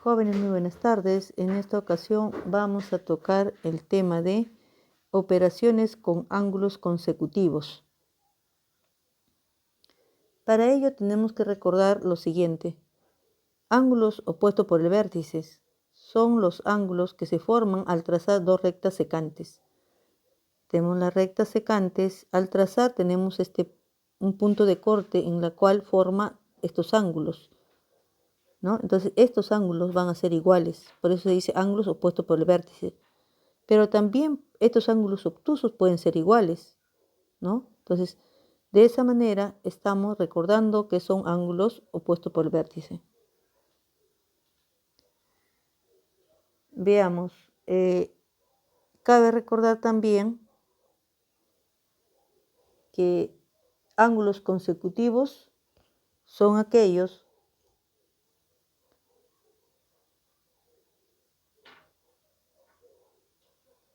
Jóvenes, muy buenas tardes. En esta ocasión vamos a tocar el tema de operaciones con ángulos consecutivos. Para ello tenemos que recordar lo siguiente. Ángulos opuestos por el vértice son los ángulos que se forman al trazar dos rectas secantes. Tenemos las rectas secantes. Al trazar tenemos un punto de corte en la cual forma estos ángulos, ¿no? Entonces estos ángulos van a ser iguales, por eso se dice ángulos opuestos por el vértice. Pero también estos ángulos obtusos pueden ser iguales, ¿no? Entonces, de esa manera estamos recordando que son ángulos opuestos por el vértice. Veamos, cabe recordar también que ángulos consecutivos son aquellos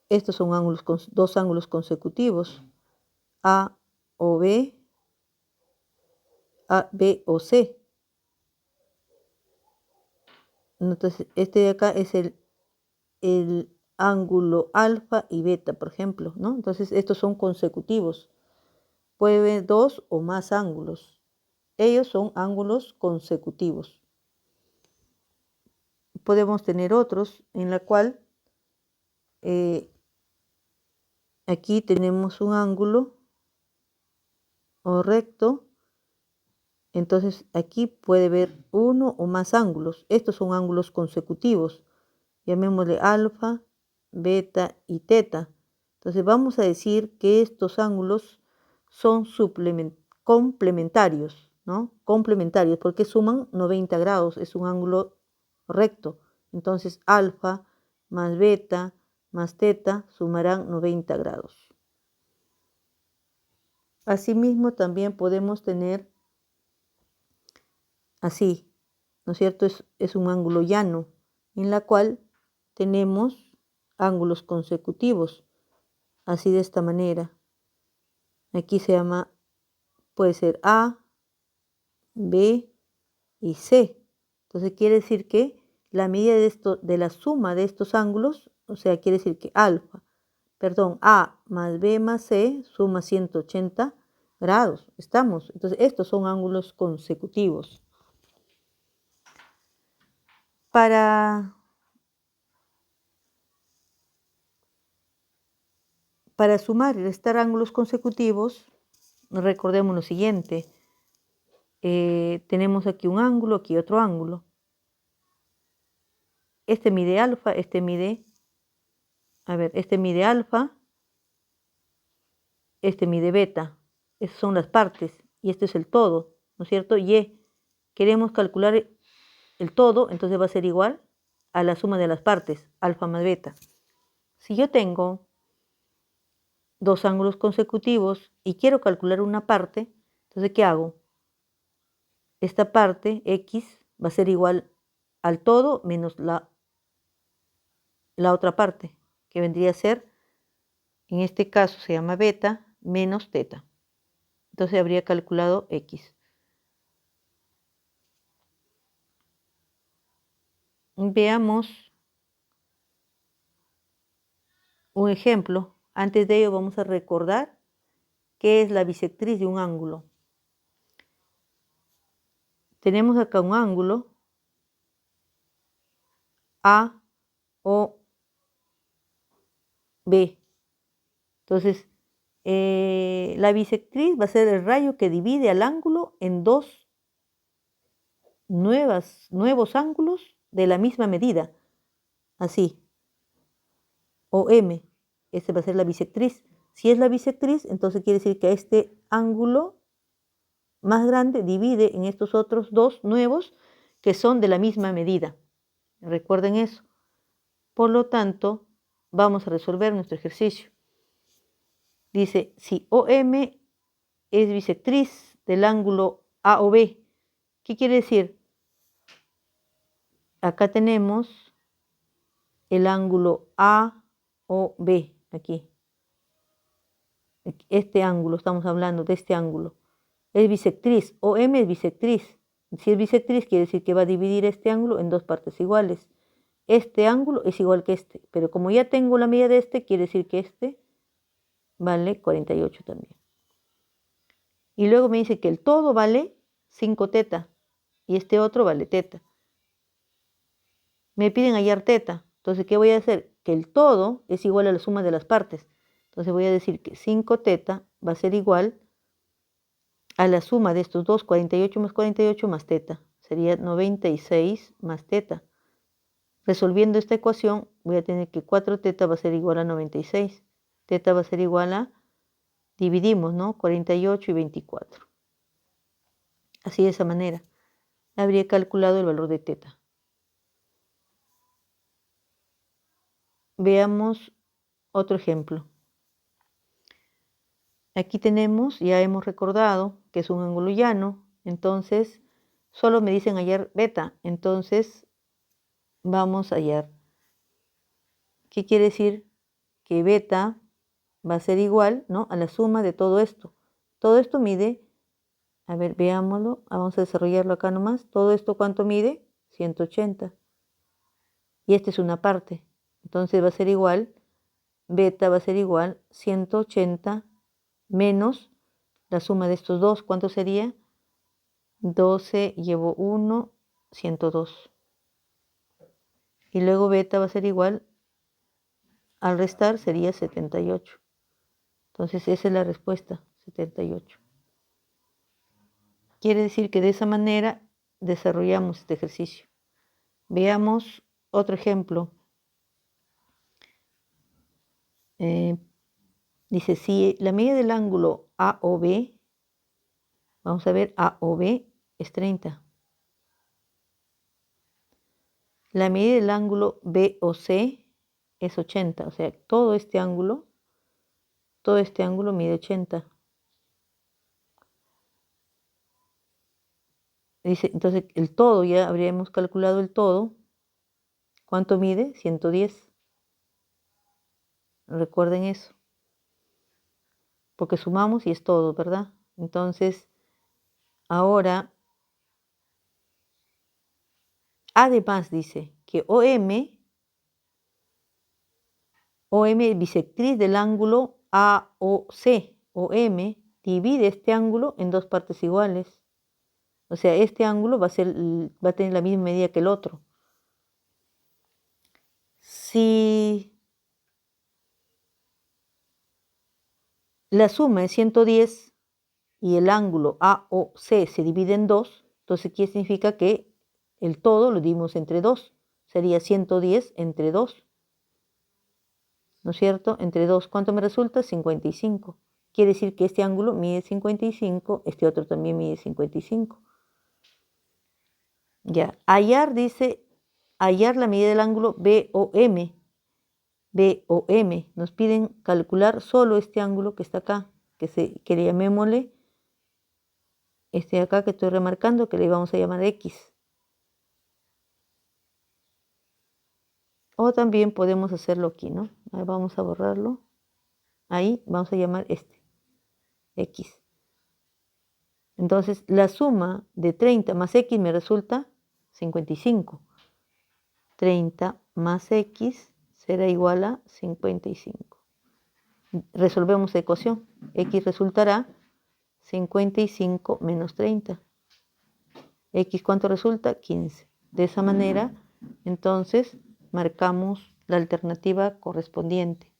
estos son dos ángulos consecutivos, A o B, A, B o C. Entonces, este de acá es el ángulo alfa y beta, por ejemplo, ¿no? Entonces, estos son consecutivos. Puede haber dos o más ángulos. Ellos son ángulos consecutivos. Podemos tener otros en la cual aquí tenemos un ángulo recto. Entonces aquí puede haber uno o más ángulos. Estos son ángulos consecutivos. Llamémosle alfa, beta y teta. Entonces vamos a decir que estos ángulos son complementarios, ¿no? Complementarios porque suman 90 grados. Es un ángulo recto. Entonces alfa más beta más teta sumarán 90 grados. Asimismo también podemos tener así, ¿no es cierto? Es un ángulo llano en la cual tenemos ángulos consecutivos, así de esta manera. Aquí se llama, puede ser A, B y C. Entonces quiere decir que la medida de la suma de estos ángulos, o sea, quiere decir que A más B más C suma 180 grados. Entonces estos son ángulos consecutivos. Para sumar y restar ángulos consecutivos, recordemos lo siguiente. Tenemos aquí un ángulo, aquí otro ángulo. Este mide alfa, este mide alfa, este mide beta. Esas son las partes y este es el todo, ¿no es cierto? Y queremos calcular el todo, entonces va a ser igual a la suma de las partes, alfa más beta. Si yo tengo dos ángulos consecutivos y quiero calcular una parte, entonces ¿qué hago? Esta parte x va a ser igual al todo menos la otra parte, que vendría a ser, en este caso se llama beta, menos teta. Entonces habría calculado x. Veamos un ejemplo. Antes de ello vamos a recordar qué es la bisectriz de un ángulo. Tenemos acá un ángulo A o B. Entonces, la bisectriz va a ser el rayo que divide al ángulo en dos nuevos ángulos de la misma medida. Así. O M. Este va a ser la bisectriz. Si es la bisectriz, entonces quiere decir que este ángulo más grande divide en estos otros dos nuevos que son de la misma medida. Recuerden eso. Por lo tanto, vamos a resolver nuestro ejercicio. Dice, si OM es bisectriz del ángulo A o B, ¿qué quiere decir? Acá tenemos el ángulo A o B, aquí. Este ángulo, estamos hablando de este ángulo. Es bisectriz, OM es bisectriz. Si es bisectriz, quiere decir que va a dividir este ángulo en dos partes iguales. Este ángulo es igual que este, pero como ya tengo la medida de este, quiere decir que este vale 48 también. Y luego me dice que el todo vale 5 teta y este otro vale teta. Me piden hallar teta. Entonces, ¿qué voy a hacer? Que el todo es igual a la suma de las partes. Entonces voy a decir que 5 teta va a ser igual a la suma de estos dos, 48 más 48 más teta. Sería 96 más teta. Resolviendo esta ecuación, voy a tener que 4 teta va a ser igual a 96. Teta va a ser igual a, dividimos, ¿no? 48 y 24. Así de esa manera, habría calculado el valor de teta. Veamos otro ejemplo. Aquí tenemos, ya hemos recordado que es un ángulo llano, entonces solo me dicen hallar beta, entonces vamos a hallar. ¿Qué quiere decir? Que beta va a ser igual, ¿no?, a la suma de todo esto. Todo esto mide, a ver, veámoslo, vamos a desarrollarlo acá nomás. Todo esto, ¿cuánto mide? 180. Y esta es una parte, entonces va a ser igual, beta va a ser igual 180 menos la suma de estos dos, ¿cuánto sería? 12 llevo 1, 102. Y luego beta va a ser igual, al restar sería 78. Entonces esa es la respuesta, 78. Quiere decir que de esa manera desarrollamos este ejercicio. Veamos otro ejemplo. Dice, si la medida del ángulo AOB, vamos a ver, AOB es 30. La medida del ángulo BOC es 80, o sea, todo este ángulo mide 80. Dice, entonces el todo, ya habríamos calculado el todo. ¿Cuánto mide? 110. Recuerden eso. Porque sumamos y es todo, ¿verdad? Entonces, ahora, además dice que OM es bisectriz del ángulo AOC. OM divide este ángulo en dos partes iguales. O sea, este ángulo va a tener la misma medida que el otro. Si la suma es 110 y el ángulo AOC se divide en dos, entonces ¿qué significa? Que el todo lo dividimos entre 2. Sería 110 entre 2. ¿No es cierto? Entre 2, ¿cuánto me resulta? 55. Quiere decir que este ángulo mide 55, este otro también mide 55. Ya, hallar dice, hallar la medida del ángulo BOM. BOM. Nos piden calcular solo este ángulo que está acá, que le llamémosle, este de acá que estoy remarcando, que le vamos a llamar X. O también podemos hacerlo aquí, ¿no? Ahí vamos a borrarlo. Ahí vamos a llamar este, X. Entonces, la suma de 30 más X me resulta 55. 30 más X será igual a 55. Resolvemos la ecuación. X resultará 55 menos 30. X, ¿cuánto resulta? 15. De esa manera, entonces, marcamos la alternativa correspondiente.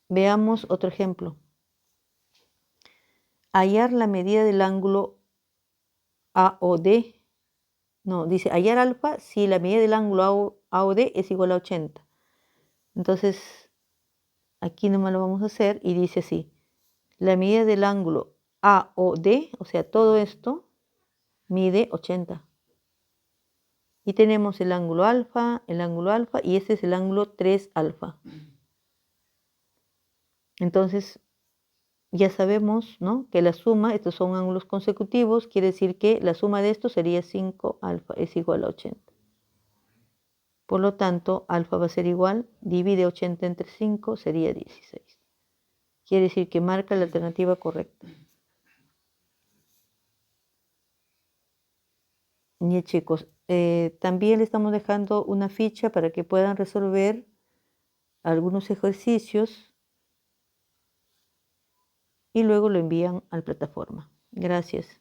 Veamos otro ejemplo. Hallar la medida del ángulo AOD. No, dice hallar alfa si la medida del ángulo AOD es igual a 80. Entonces, aquí nomás lo vamos a hacer y dice así. La medida del ángulo AOD, o sea, todo esto, mide 80. Y tenemos el ángulo alfa, y este es el ángulo 3 alfa. Entonces, ya sabemos, ¿no?, que la suma, estos son ángulos consecutivos, quiere decir que la suma de estos sería 5 alfa, es igual a 80. Por lo tanto, alfa va a ser igual, divide 80 entre 5, sería 16. Quiere decir que marca la alternativa correcta. Bien, chicos, también le estamos dejando una ficha para que puedan resolver algunos ejercicios y luego lo envían a la plataforma. Gracias.